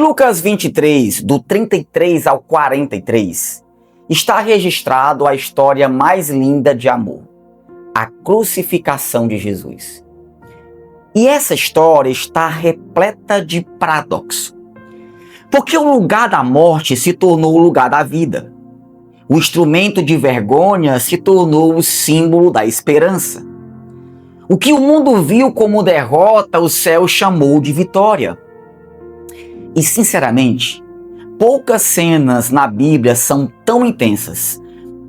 Lucas 23, do 33 ao 43, está registrado a história mais linda de amor, a crucificação de Jesus. E essa história está repleta de paradoxo, porque o lugar da morte se tornou o lugar da vida. O instrumento de vergonha se tornou o símbolo da esperança. O que o mundo viu como derrota, o céu chamou de vitória. E, sinceramente, poucas cenas na Bíblia são tão intensas,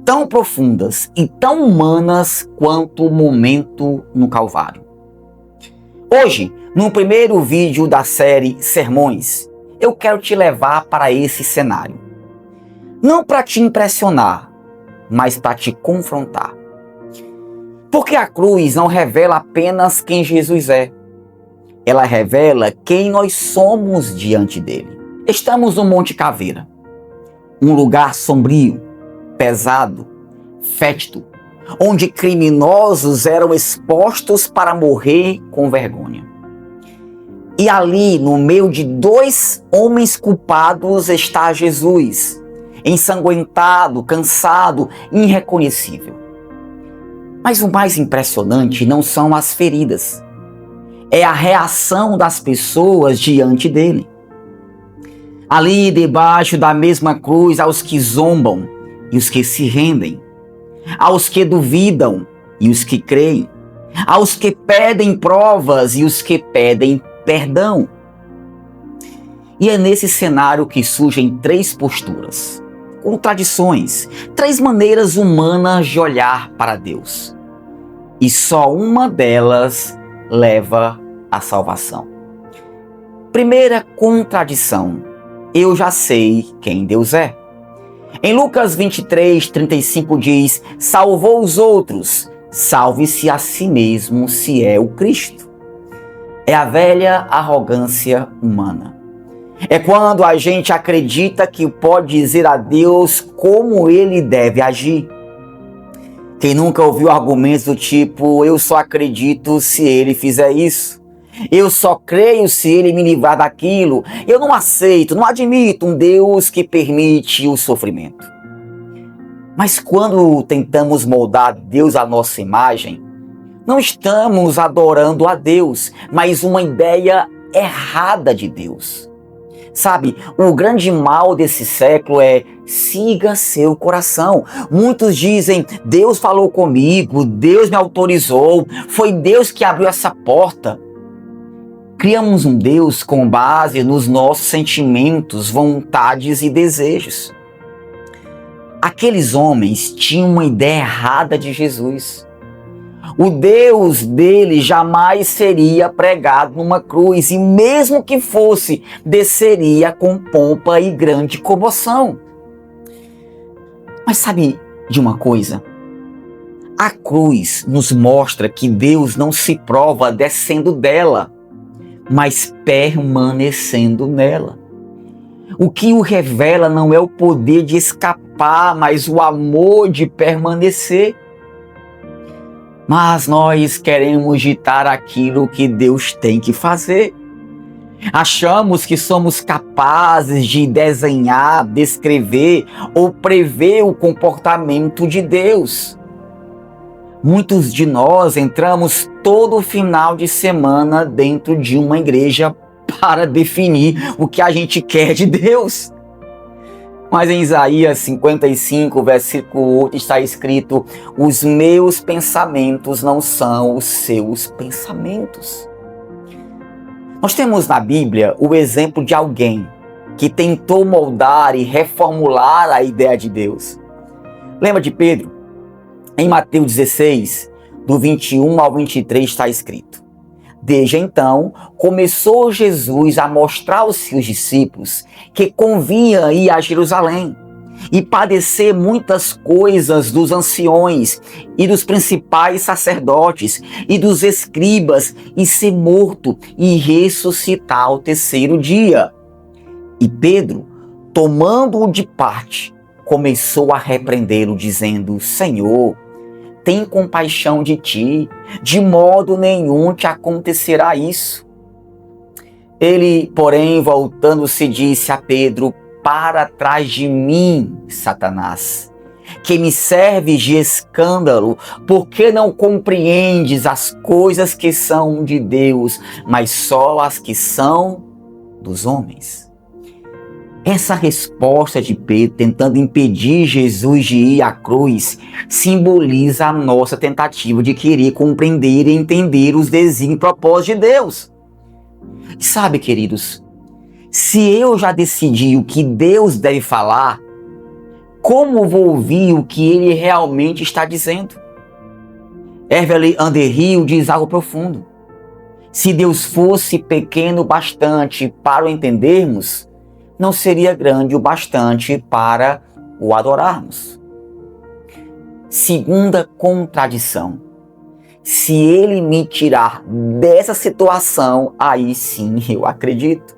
tão profundas e tão humanas quanto o momento no Calvário. Hoje, no primeiro vídeo da série Sermões, eu quero te levar para esse cenário. Não para te impressionar, mas para te confrontar. Porque a cruz não revela apenas quem Jesus é. Ela revela quem nós somos diante dele. Estamos no Monte Caveira, um lugar sombrio, pesado, fétido, onde criminosos eram expostos para morrer com vergonha. E ali, no meio de dois homens culpados, está Jesus, ensanguentado, cansado, irreconhecível. Mas o mais impressionante não são as feridas, é a reação das pessoas diante dele. Ali debaixo da mesma cruz, há os que zombam e os que se rendem, há os que duvidam e os que creem, há os que pedem provas e os que pedem perdão. E é nesse cenário que surgem três posturas, contradições, três maneiras humanas de olhar para Deus. E só uma delas leva à salvação. Primeira contradição: eu já sei quem Deus é. Em Lucas 23, 35 diz: salvou os outros, salve-se a si mesmo se é o Cristo. É a velha arrogância humana. É quando a gente acredita que pode dizer a Deus como ele deve agir. Quem nunca ouviu argumentos do tipo: eu só acredito se ele fizer isso, eu só creio se ele me livrar daquilo, eu não aceito, não admito um Deus que permite o sofrimento. Mas quando tentamos moldar Deus à nossa imagem, não estamos adorando a Deus, mas uma ideia errada de Deus. Sabe, o grande mal desse século é: siga seu coração. Muitos dizem: Deus falou comigo, Deus me autorizou, foi Deus que abriu essa porta. Criamos um Deus com base nos nossos sentimentos, vontades e desejos. Aqueles homens tinham uma ideia errada de Jesus. O Deus dele jamais seria pregado numa cruz, e mesmo que fosse, desceria com pompa e grande comoção. Mas sabe de uma coisa? A cruz nos mostra que Deus não se prova descendo dela, mas permanecendo nela. O que o revela não é o poder de escapar, mas o amor de permanecer. Mas nós queremos ditar aquilo que Deus tem que fazer. Achamos que somos capazes de desenhar, descrever ou prever o comportamento de Deus. Muitos de nós entramos todo final de semana dentro de uma igreja para definir o que a gente quer de Deus. Mas em Isaías 55, versículo 8, está escrito: os meus pensamentos não são os seus pensamentos. Nós temos na Bíblia o exemplo de alguém que tentou moldar e reformular a ideia de Deus. Lembra de Pedro? Em Mateus 16, do 21 ao 23, está escrito: desde então, começou Jesus a mostrar aos seus discípulos que convinha ir a Jerusalém e padecer muitas coisas dos anciões e dos principais sacerdotes e dos escribas, e ser morto e ressuscitar ao terceiro dia. E Pedro, tomando-o de parte, começou a repreendê-lo, dizendo: Senhor, tem compaixão de ti, de modo nenhum te acontecerá isso. Ele, porém, voltando-se, disse a Pedro: para trás de mim, Satanás, que me serves de escândalo, porque não compreendes as coisas que são de Deus, mas só as que são dos homens. Essa resposta de Pedro, tentando impedir Jesus de ir à cruz, simboliza a nossa tentativa de querer compreender e entender os desígnios e propósitos de Deus. Sabe, queridos, se eu já decidi o que Deus deve falar, como vou ouvir o que Ele realmente está dizendo? Evelyn Underhill diz algo profundo. Se Deus fosse pequeno bastante para o entendermos, não seria grande o bastante para o adorarmos. Segunda contradição. Se Ele me tirar dessa situação, aí sim eu acredito.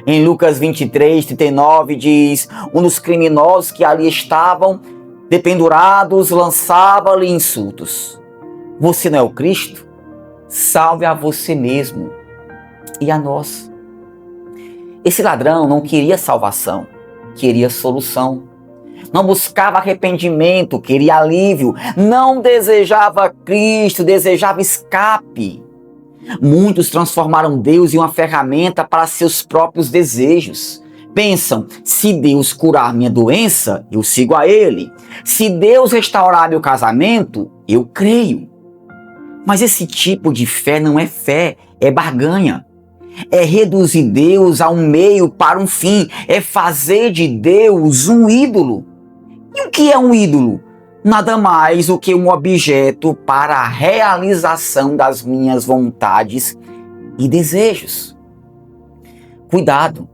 Em Lucas 23, 39 diz: um dos criminosos que ali estavam dependurados lançava-lhe insultos. Você não é o Cristo? Salve a você mesmo e a nós. Esse ladrão não queria salvação, queria solução. Não buscava arrependimento, queria alívio. Não desejava Cristo, desejava escape. Muitos transformaram Deus em uma ferramenta para seus próprios desejos. Pensam: se Deus curar minha doença, eu sigo a Ele. Se Deus restaurar meu casamento, eu creio. Mas esse tipo de fé não é fé, é barganha. É reduzir Deus a um meio para um fim. É fazer de Deus um ídolo. E o que é um ídolo? Nada mais do que um objeto para a realização das minhas vontades e desejos. Cuidado.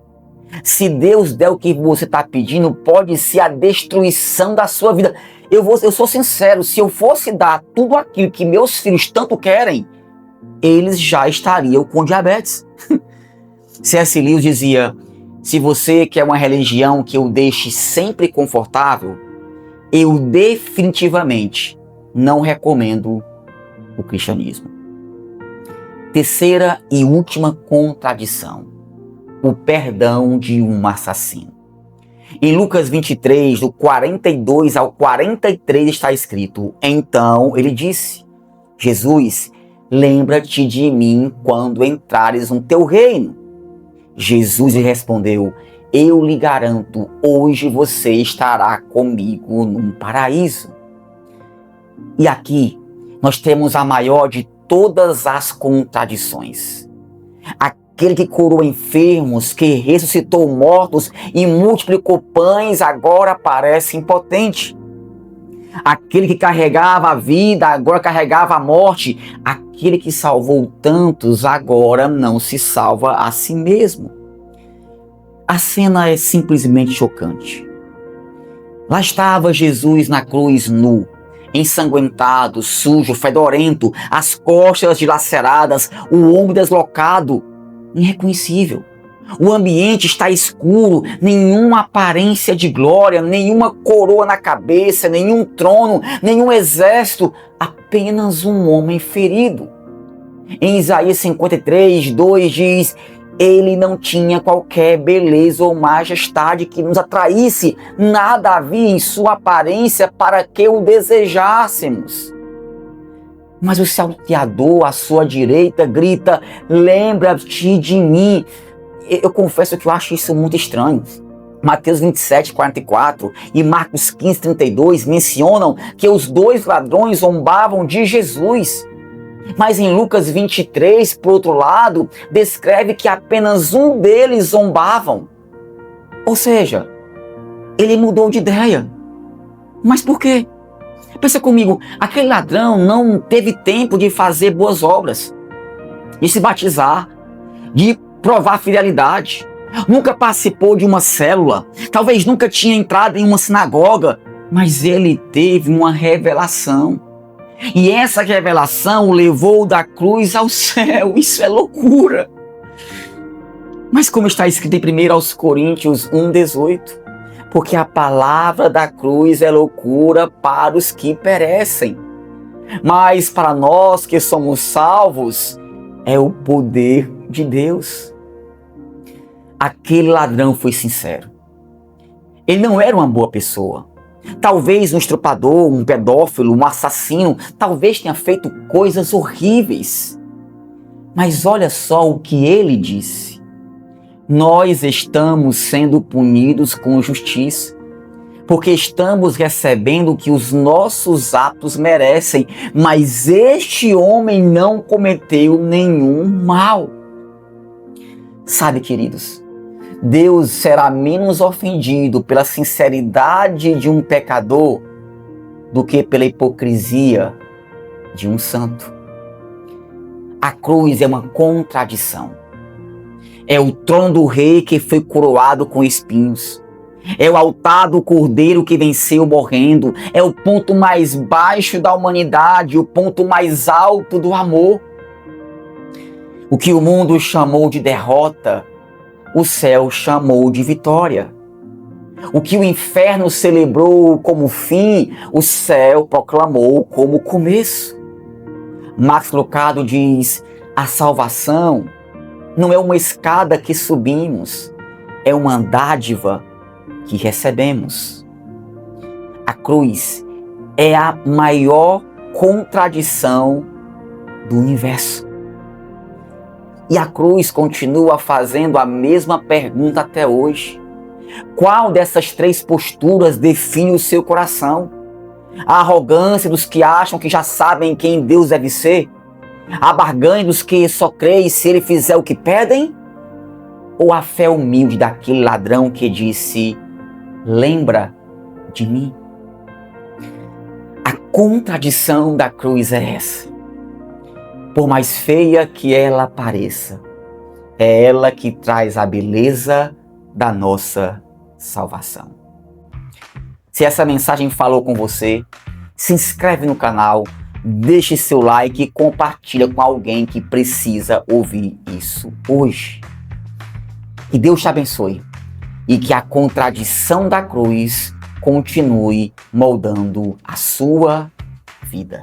Se Deus der o que você está pedindo, pode ser a destruição da sua vida. Eu sou sincero, se eu fosse dar tudo aquilo que meus filhos tanto querem, eles já estariam com diabetes. C.S. Lewis dizia: se você quer uma religião que o deixe sempre confortável, eu definitivamente não recomendo o cristianismo. Terceira e última contradição: o perdão de um assassino. Em Lucas 23, do 42 ao 43 está escrito: então ele disse: Jesus, lembra-te de mim quando entrares no teu reino. Jesus lhe respondeu: eu lhe garanto, hoje você estará comigo num paraíso. E aqui nós temos a maior de todas as contradições. Aquele que curou enfermos, que ressuscitou mortos e multiplicou pães, agora parece impotente. Aquele que carregava a vida, agora carregava a morte. Aquele que salvou tantos, agora não se salva a si mesmo. A cena é simplesmente chocante. Lá estava Jesus na cruz nu, ensanguentado, sujo, fedorento, as costas dilaceradas, o ombro deslocado, irreconhecível. O ambiente está escuro, nenhuma aparência de glória, nenhuma coroa na cabeça, nenhum trono, nenhum exército, apenas um homem ferido. Em Isaías 53, 2 diz: ele não tinha qualquer beleza ou majestade que nos atraísse, nada havia em sua aparência para que o desejássemos. Mas o salteador à sua direita grita: lembra-te de mim. Eu confesso que eu acho isso muito estranho. Mateus 27, 44 e Marcos 15, 32 mencionam que os dois ladrões zombavam de Jesus. Mas em Lucas 23, por outro lado, descreve que apenas um deles zombavam. Ou seja, ele mudou de ideia. Mas por quê? Pensa comigo, aquele ladrão não teve tempo de fazer boas obras, de se batizar, de provar fidelidade, nunca participou de uma célula, talvez nunca tinha entrado em uma sinagoga, mas ele teve uma revelação. E essa revelação o levou da cruz ao céu. Isso é loucura. Mas como está escrito em 1 Coríntios 1,18, porque a palavra da cruz é loucura para os que perecem, mas para nós que somos salvos, é o poder de Deus. aquele ladrão foi sincero. Ele não era uma boa pessoa. Talvez um estuprador, um pedófilo, um assassino, talvez tenha feito coisas horríveis. Mas olha só o que ele disse. Nós estamos sendo punidos com justiça, porque estamos recebendo o que os nossos atos merecem, mas este homem não cometeu nenhum mal. Sabe, queridos, Deus será menos ofendido pela sinceridade de um pecador do que pela hipocrisia de um santo. A cruz é uma contradição. É o trono do rei que foi coroado com espinhos. É o altar do cordeiro que venceu morrendo. É o ponto mais baixo da humanidade, o ponto mais alto do amor. O que o mundo chamou de derrota, o céu chamou de vitória. O que o inferno celebrou como fim, o céu proclamou como começo. Max Lucado diz: a salvação não é uma escada que subimos, é uma dádiva que recebemos. A cruz é a maior contradição do universo. E a cruz continua fazendo a mesma pergunta até hoje. Qual dessas três posturas define o seu coração? A arrogância dos que acham que já sabem quem Deus deve ser? A barganha dos que só creem se ele fizer o que pedem? Ou a fé humilde daquele ladrão que disse: lembra de mim? A contradição da cruz é essa. Por mais feia que ela pareça, é ela que traz a beleza da nossa salvação. Se essa mensagem falou com você, se inscreve no canal, deixe seu like e compartilha com alguém que precisa ouvir isso hoje. Que Deus te abençoe e que a contradição da cruz continue moldando a sua vida.